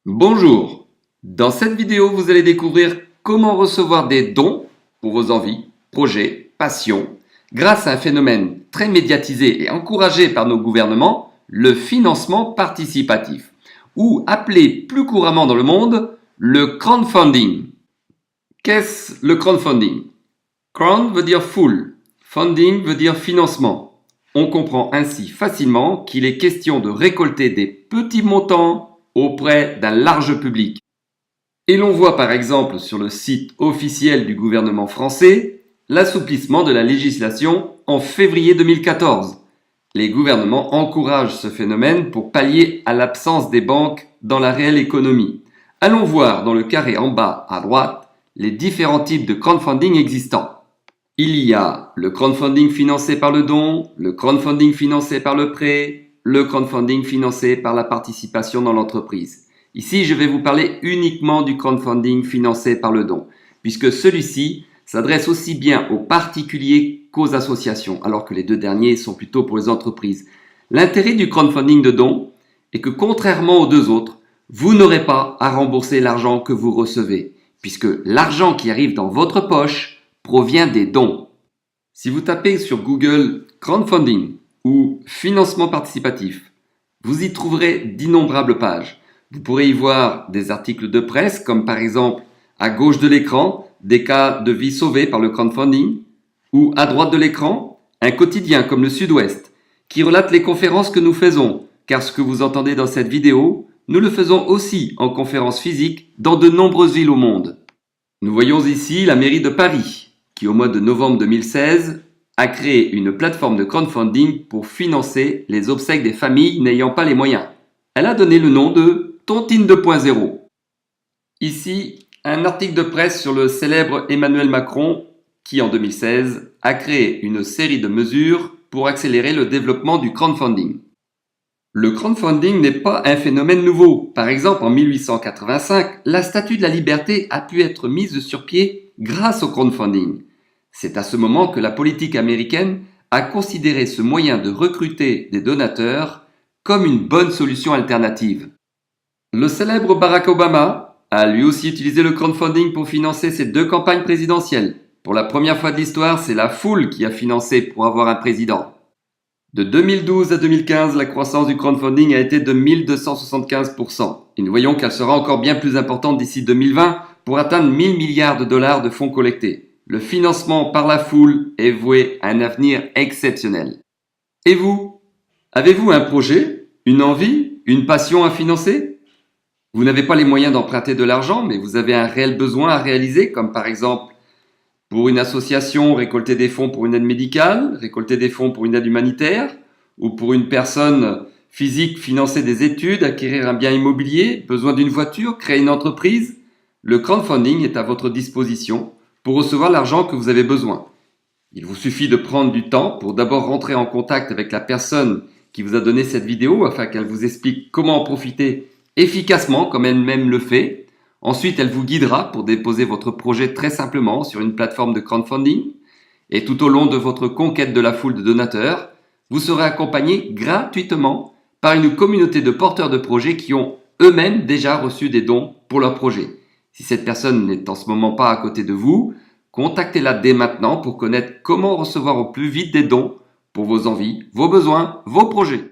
Bonjour, dans cette vidéo vous allez découvrir comment recevoir des dons pour vos envies, projets, passions, grâce à un phénomène très médiatisé et encouragé par nos gouvernements, le financement participatif, ou appelé plus couramment dans le monde le crowdfunding. Qu'est-ce le crowdfunding? Crowd veut dire foule, funding veut dire financement. On comprend ainsi facilement qu'il est question de récolter des petits montants auprès d'un large public. Et l'on voit par exemple sur le site officiel du gouvernement français l'assouplissement de la législation en février 2014. Les gouvernements encouragent ce phénomène pour pallier à l'absence des banques dans la réelle économie. Allons voir dans le carré en bas à droite les différents types de crowdfunding existants. Il y a le crowdfunding financé par le don, le crowdfunding financé par le prêt, le crowdfunding financé par la participation dans l'entreprise. Ici, je vais vous parler uniquement du crowdfunding financé par le don, puisque celui-ci s'adresse aussi bien aux particuliers qu'aux associations, alors que les deux derniers sont plutôt pour les entreprises. L'intérêt du crowdfunding de don est que contrairement aux deux autres, vous n'aurez pas à rembourser l'argent que vous recevez, puisque l'argent qui arrive dans votre poche provient des dons. Si vous tapez sur Google crowdfunding ou financement participatif, vous y trouverez d'innombrables pages. Vous pourrez y voir des articles de presse comme par exemple à gauche de l'écran des cas de vie sauvés par le crowdfunding ou à droite de l'écran un quotidien comme le Sud-Ouest qui relate les conférences que nous faisons, car ce que vous entendez dans cette vidéo, nous le faisons aussi en conférence physique dans de nombreuses villes au monde. Nous voyons ici la mairie de Paris qui au mois de novembre 2016 a créé une plateforme de crowdfunding pour financer les obsèques des familles n'ayant pas les moyens. Elle a donné le nom de Tontine 2.0. Ici, un article de presse sur le célèbre Emmanuel Macron qui en 2016 a créé une série de mesures pour accélérer le développement du crowdfunding. Le crowdfunding n'est pas un phénomène nouveau. Par exemple, en 1885, la Statue de la Liberté a pu être mise sur pied grâce au crowdfunding. C'est à ce moment que la politique américaine a considéré ce moyen de recruter des donateurs comme une bonne solution alternative. Le célèbre Barack Obama a lui aussi utilisé le crowdfunding pour financer ses deux campagnes présidentielles. Pour la première fois de l'histoire, c'est la foule qui a financé pour avoir un président. De 2012 à 2015, la croissance du crowdfunding a été de 1275%. Et nous voyons qu'elle sera encore bien plus importante d'ici 2020 pour atteindre 1000 milliards de dollars de fonds collectés. Le financement par la foule est voué à un avenir exceptionnel. Et vous? Avez-vous un projet, une envie, une passion à financer? Vous n'avez pas les moyens d'emprunter de l'argent, mais vous avez un réel besoin à réaliser, comme par exemple pour une association, récolter des fonds pour une aide médicale, récolter des fonds pour une aide humanitaire, ou pour une personne physique financer des études, acquérir un bien immobilier, besoin d'une voiture, créer une entreprise. Le crowdfunding est à votre disposition pour recevoir l'argent que vous avez besoin. Il vous suffit de prendre du temps pour d'abord rentrer en contact avec la personne qui vous a donné cette vidéo afin qu'elle vous explique comment en profiter efficacement comme elle-même le fait. Ensuite, elle vous guidera pour déposer votre projet très simplement sur une plateforme de crowdfunding. Et tout au long de votre conquête de la foule de donateurs, vous serez accompagné gratuitement par une communauté de porteurs de projets qui ont eux-mêmes déjà reçu des dons pour leur projet. Si cette personne n'est en ce moment pas à côté de vous, contactez-la dès maintenant pour connaître comment recevoir au plus vite des dons pour vos envies, vos besoins, vos projets.